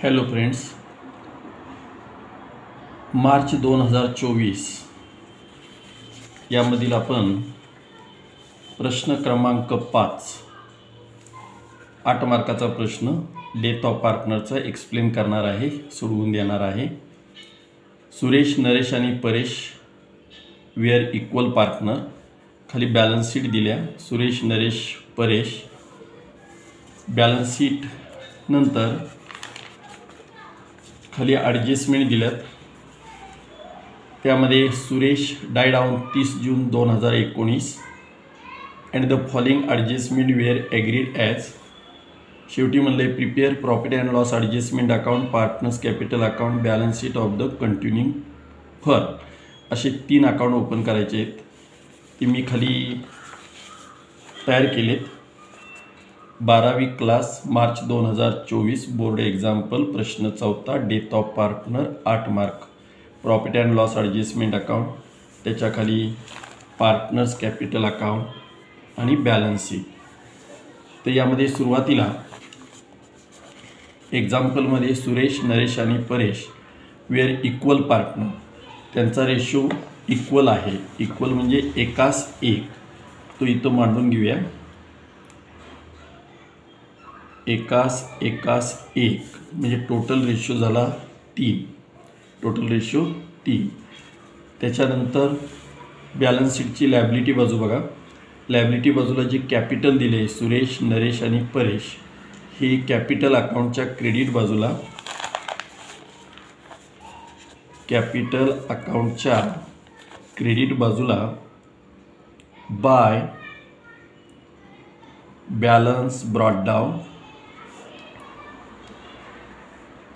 Hello friends, March 2024 यामधील आपण प्रश्न क्रमांक 5 8 मार्काचा प्रश्न डेथ ऑफ पार्टनरचा एक्सप्लेन करणार आहे, सोडवून देणार आहे। सुरेश, नरेश आणि परेश वेअर इक्वल पार्टनर। खाली बॅलन्स शीट दिल्या, सुरेश, नरेश, परेश। बॅलन्स शीट नंतर खाली ॲडजस्टमेंट दिल्यात, त्यामध्ये Suresh died on 30 June 2019 and the following adjustment were agreed as. शेवटी म्हणले prepare profit and loss adjustment account, partners capital account, balance sheet of the continuing firm. असे 3 account open करायचे आहेत, ते मी खाली तयार केलेत। 12वी क्लास मार्च 2024 बोर्ड एक्झाम्पल प्रश्न 4 death of partner 8 mark, profit and loss adjustment account, त्याच्या खाली पार्टनर्स कॅपिटल अकाउंट आणि बॅलन्स शीट। तर यामध्ये सुरुवातीला एक्झाम्पलमध्ये सुरेश, नरेश आणि परेश वेअर इक्वल पार्टनर, त्यांचा रेशो इक्वल आहे। इक्वल म्हणजे एकास एक, तो इथं मांडून घेऊया। एकास एक म्हणजे टोटल रेशो झाला 3, टोटल रेशो 3। त्याच्यानंतर बॅलन्स शीटची लायबिलिटी बाजू बघा। लायबिलिटी बाजूला जे कॅपिटल दिले सुरेश, नरेश आणि परेश, हे कॅपिटल अकाउंटच्या क्रेडिट बाजूला, कॅपिटल अकाउंटच्या क्रेडिट बाजूला बाय बॅलन्स ब्रॉट डाऊन।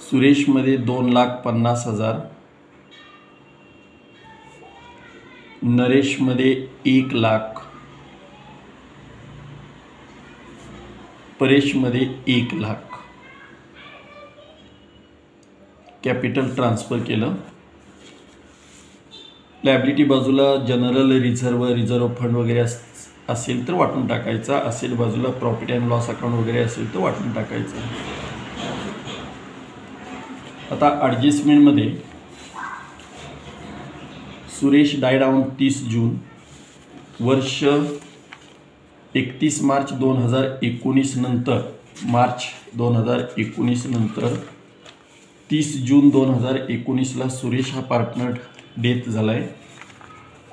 सुरेशमध्ये 2,50,000, नरेशमध्ये 1,00,000, परेशमध्ये 1,00,000 कॅपिटल ट्रान्सफर केलं। लायबिलिटी बाजूला जनरल रिझर्व फंड वगैरे असेल तर वाटून टाकायचा, असेल बाजूला प्रॉफिट अँड लॉस अकाउंट वगैरे असेल तर वाटून टाकायचं। आता ॲडजस्टमेंटमध्ये सुरेश डायड ऑन 30 जून, वर्ष 31 मार्च 2019 नंतर, मार्च 2019 नंतर 30 जून 2019ला सुरेश हा पार्टनर डेथ झाला आहे।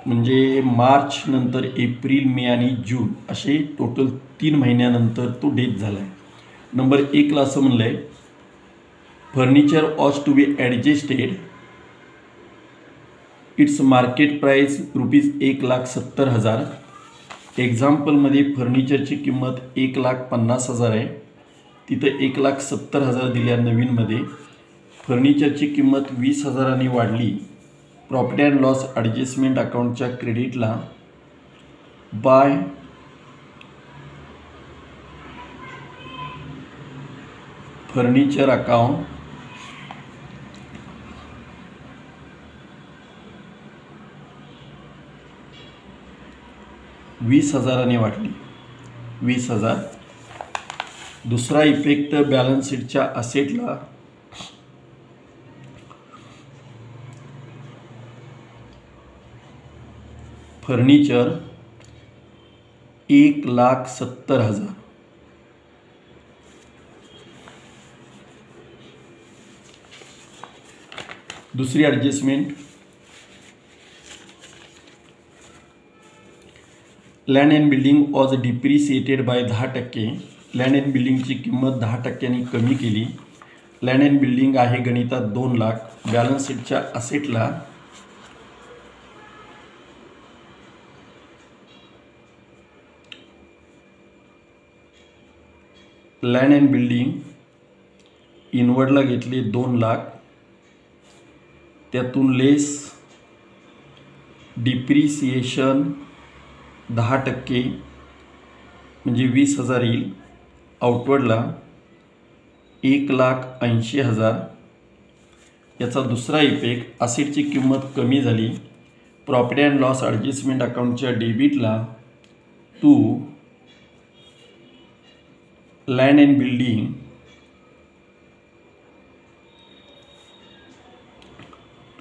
म्हणजे मार्च नंतर एप्रिल, मे आणि जून असे टोटल 3 महिन्यानंतर तो डेथ झाला आहे। नंबर 1ला असं म्हणलं आहे furniture was to be adjusted, its market price ₹1,70,000। एक्झाम्पलमध्ये फर्निचरची किंमत 1,50,000 आहे, तिथं 1,70,000 दिल्या। नवीनमध्ये फर्निचरची किंमत 20,000 वाढली। प्रॉफिट अँड लॉस ॲडजस्टमेंट अकाउंटच्या क्रेडिटला बाय फर्निचर अकाउंट $20,000 वाढली, 20,000। दुसरा इफेक्ट बॅलन्स शीटच्या असेटला फर्निचर 1,70,000, दुसरी adjustment land and building was depreciated by 10%। Land and बिल्डिंगची किंमत 10% कमी केली। लँड अँड बिल्डिंग आहे गणितात 2,00,000। बॅलन्स शीटच्या असेटला लँड अँड बिल्डिंग इनवर्डला घेतले 2,00,000, त्यातून लेस डिप्रिसिएशन 10% म्हणजे 20,000 येईल। आउटवर्डला 1,80,000। याचा दुसरा इफेक्ट असेटची किंमत कमी झाली। प्रॉफिट अँड लॉस ॲडजस्टमेंट अकाउंटच्या डेबिटला to land and building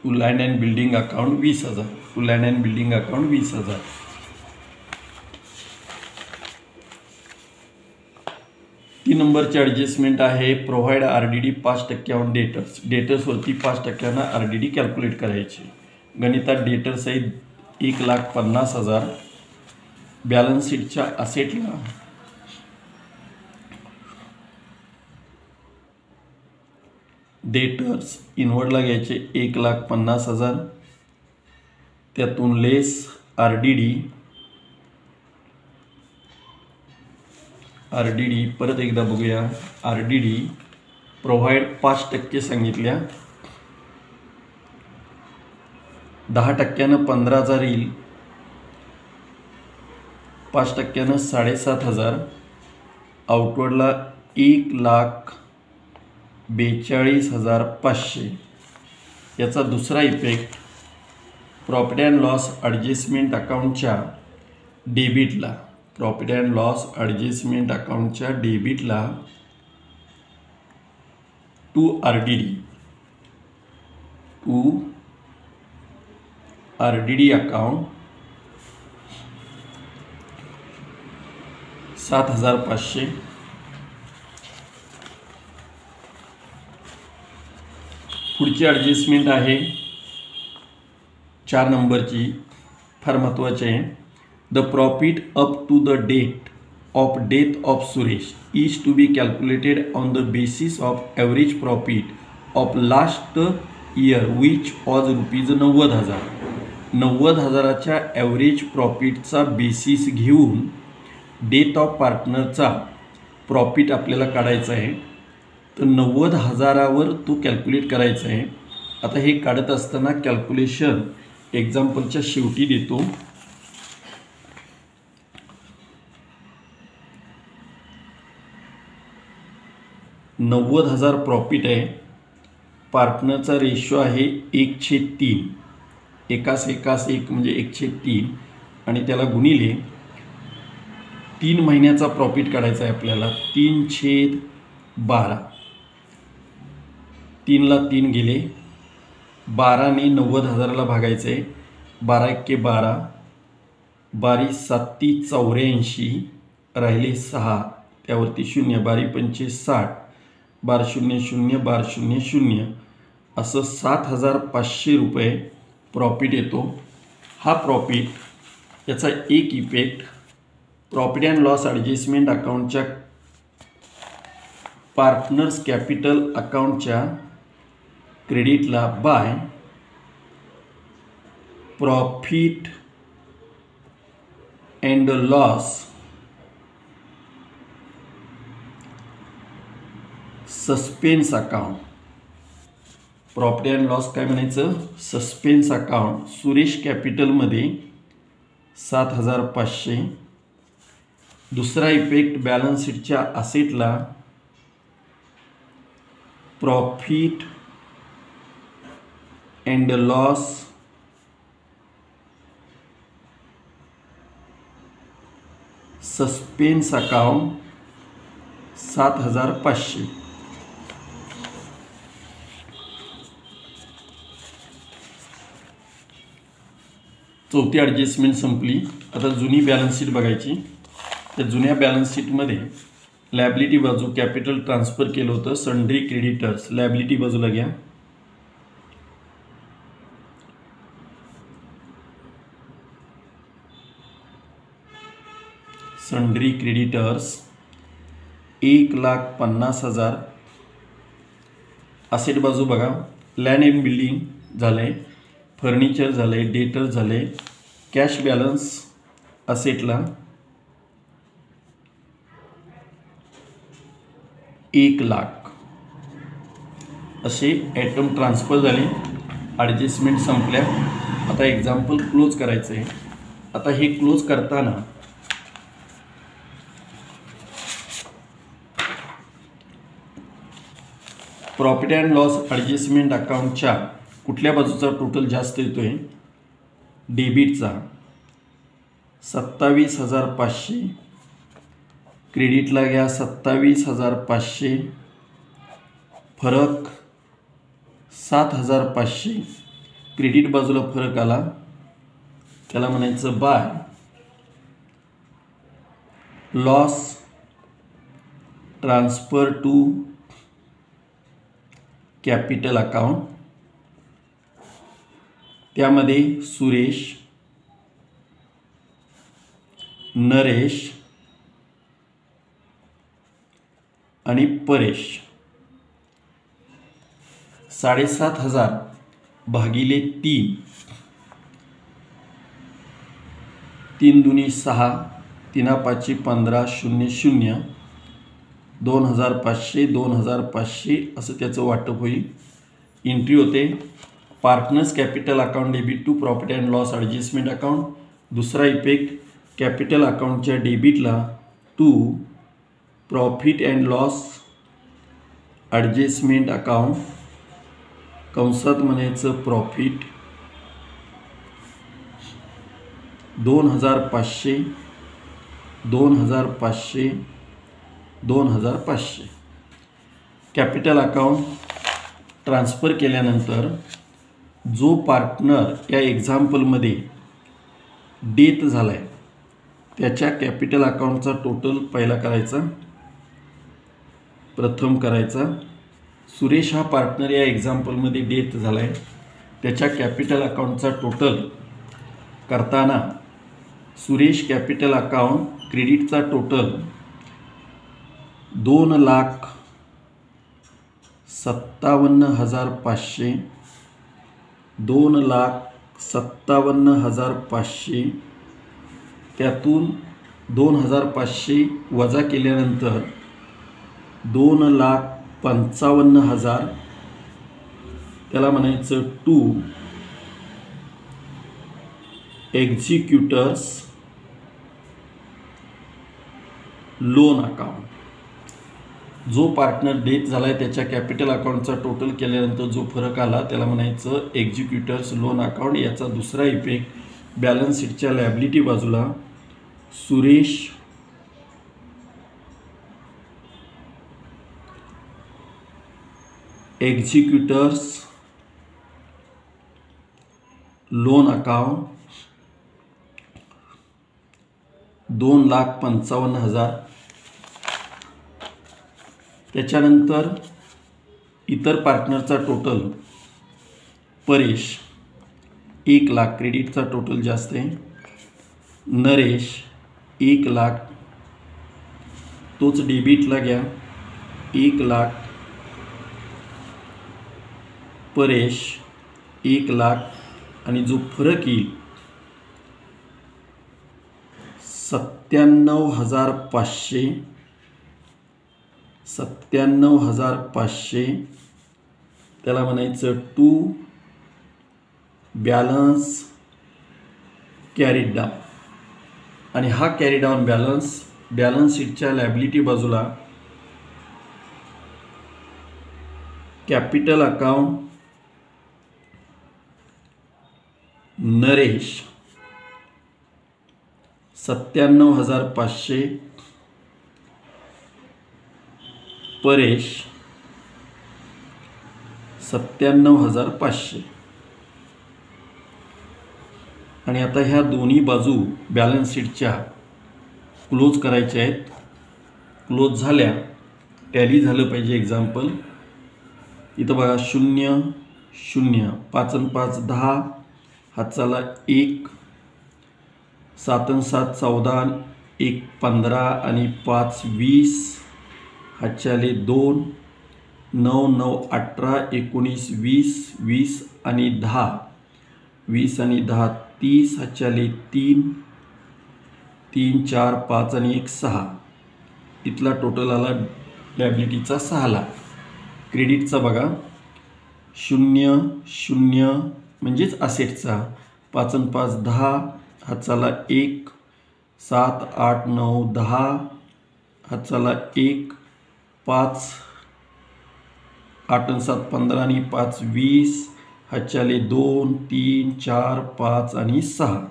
to land and building account 20,000. To land and building account 20,000. 3 नंबरची ॲडजस्टमेंट आहे प्रोव्हाइड RDD 5% ऑन डेटर्स. डेटर्सवरती 5% RDD कॅल्क्युलेट करायची. गणितात डेटर्स आहेत 1,50,000. बॅलन्स शीटच्या असेटला डेटर्स इनवर्डला घ्यायचे 1,50,000. त्यातून लेस RDD परत एकदा बघूया. RDD प्रोव्हाइड 5% सांगितल्या. 10% 15,000 येईल. 5% 7,500. आउटवर्डला 1,42,500. याचा दुसरा effect profit and loss adjustment अकाउंटच्या डेबिटला. प्रॉफिट अँड लॉस ॲडजस्टमेंट अकाउंटच्या डेबिटला टू RDD अकाउंट 7,500. पुढची ॲडजस्टमेंट आहे 4 नंबरची, फार महत्त्वाची आहे. The profit up to the date of death of Suresh is to be calculated on the basis of average profit of last year which was ₹90,000. 90,000च्या average प्रॉफिटचा बेसिस घेऊन डेथ ऑफ पार्टनरचा प्रॉफिट आपल्याला काढायचा आहे. तर 90,000वर तो कॅल्क्युलेट करायचा आहे. आता हे काढत असताना कॅल्क्युलेशन एक्झाम्पलच्या शेवटी देतो. 90,000 प्रॉफिट आहे. पार्टनरचा रेशो आहे 1/3. एकास 1 म्हणजे 1/3 आणि त्याला गुणिले 3 महिन्याचा प्रॉफिट काढायचा आहे आपल्याला. 3/12. 3ला 3 गेले. 12ने 90,000ला भागायचं आहे. 12×1 12, 12×7 84, राहिले 6, त्यावरती 0, 12×5 60, 12/0 12/0 असं 7,500 रुपये प्रॉफिट येतो. हा प्रॉफिट याचा एक effect profit and loss adjustment अकाउंटच्या पार्टनर्स कॅपिटल अकाउंटच्या क्रेडिटला by profit and loss suspense account. Profit and loss काय म्हणायचं, सस्पेन्स अकाउंट. सुरेश कॅपिटलमध्ये 7,500. दुसरा इफेक्ट बॅलन्स शीटच्या असेटला profit and loss suspense account 7,500. चौथी ॲडजस्टमेंट संपली. आता जुनी बॅलन्स शीट बघायची. त्या जुन्या बॅलन्स शीटमध्ये लॅबिलिटी बाजू कॅपिटल ट्रान्सफर केलं होतं. सन्ड्री क्रेडिटर्स लॅबिलिटी बाजूला घ्या. Sundry creditors 1,50,000. असेट बाजू बघा. लँड अँड बिल्डिंग झालंय, फर्निचर झालंय, डेटर झाले. कॅश बॅलन्स असेटला 1,00,000 असे ॲटम ट्रान्सफर झाले. ॲडजस्टमेंट संपल्या. आता एक्झाम्पल क्लोज करायचं आहे. आता हे क्लोज करताना प्रॉफिट अँड लॉस ॲडजस्टमेंट अकाउंटच्या कुठल्या बाजूचा टोटल जास्त येतोय, डेबिटचा 27,500. क्रेडिटला घ्या 27,500. फरक 7,500. क्रेडिट बाजूला फरक आला त्याला म्हणायचं by loss transfer to capital account. त्यामध्ये सुरेश, नरेश आणि परेश 7,500 भागिले 3, 3 दुनी 6, 3 5 15 0 0, 2,500 2,500 असं त्याचं वाटप होईल. एंट्री होते partners capital account debit to profit and loss adjustment account. दुसरा इफेक्ट कॅपिटल अकाउंटच्या डेबिटला to profit and loss adjustment account कंसात म्हणायचं प्रॉफिट 2,500 2,500 2,500. कॅपिटल अकाउंट ट्रान्सफर केल्यानंतर जो पार्टनर या एक्झाम्पलमध्ये डेथ झाला आहे त्याच्या कॅपिटल अकाउंटचा टोटल पहिला करायचा, प्रथम करायचा. सुरेश हा पार्टनर या एक्झाम्पलमध्ये डेथ झाला आहे त्याच्या कॅपिटल अकाउंटचा टोटल करताना सुरेश कॅपिटल अकाउंट क्रेडिटचा टोटल 2,57,500 2,57,500 त्यातून 2,500 वजा केल्यानंतर 2,55,000 त्याला म्हणायचं टू एक्झिक्युटर्स लोन अकाउंट. जो पार्टनर डेथ झाला आहे त्याच्या कॅपिटल अकाउंटचा टोटल केल्यानंतर जो फरक आला त्याला म्हणायचं एक्झिक्युटर्स लोन अकाउंट. याचा दुसरा इफेक्ट बॅलन्स शीटच्या लायबिलिटी बाजूला सुरेश एक्झिक्युटर्स लोन अकाउंट 2,55,000. त्याच्यानंतर इतर पार्टनरचा टोटल परेश 1,00,000 क्रेडिटचा टोटल जास्त आहे. नरेश 1,00,000 तोच डेबिटला घ्या 1,00,000. परेश 1,00,000 आणि जो फरक येईल 97,500 97,500 त्याला म्हणायचं टू बॅलन्स कॅरी डाऊन. आणि हा कॅरी डाऊन बॅलन्स शीटच्या लायबिलिटी बाजूला कॅपिटल अकाउंट नरेश 97,500 परेश 97,500. आणि आता ह्या दोन्ही बाजू बॅलन्स शीटच्या क्लोज करायच्या आहेत. क्लोज झाल्या टॅली झालं पाहिजे. एक्झाम्पल इथं बघा 0 0 5 आणि 5 10 हातचाला 1 7 आणि 7 14 1 15 आणि 5 20 हातच्याले 2 9 9 18 19 20 20 आणि 10 20 आणि 10 30 हातच्याले 3 3 4 5 आणि 1 6. इथला टोटल आला लायबिलिटीचा 6,00,000. क्रेडिटचा बघा 0 0 म्हणजेच असेटचा 5 आणि 5 10 हातचाला 1 7 8 9 10 हातचाला 1 5 8 आणि 7 15 आणि 5 20 हातच्याले 2 3 4 5 आणि 6.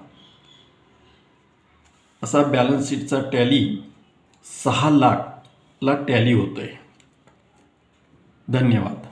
असा बॅलन्स शीटचा टॅली 6,00,000ला टॅली होतोय. धन्यवाद.